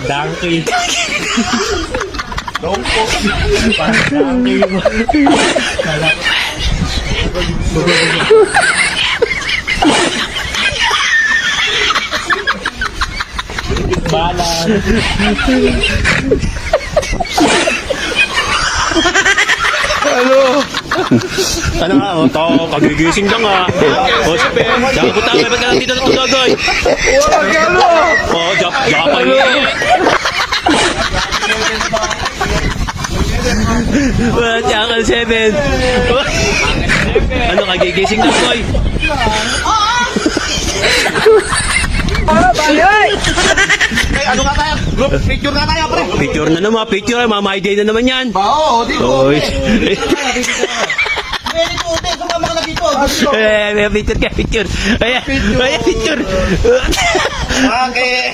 Donkey. Bala. Ano nga, oh, to, kagigising ka nga. O, sabi, dapat tayo, ba't ka lang dito natutugay? O, japay. Wala, Chakal 7. Ano, kagigising na, boy? Ano nga tayo? Group picture na tayo, pre. Picture na naman, picture. Mama day na naman yan. Oo, dito. Oy. Dito, sumama ka na dito. May picture ka, picture. Ayan, picture. Okay.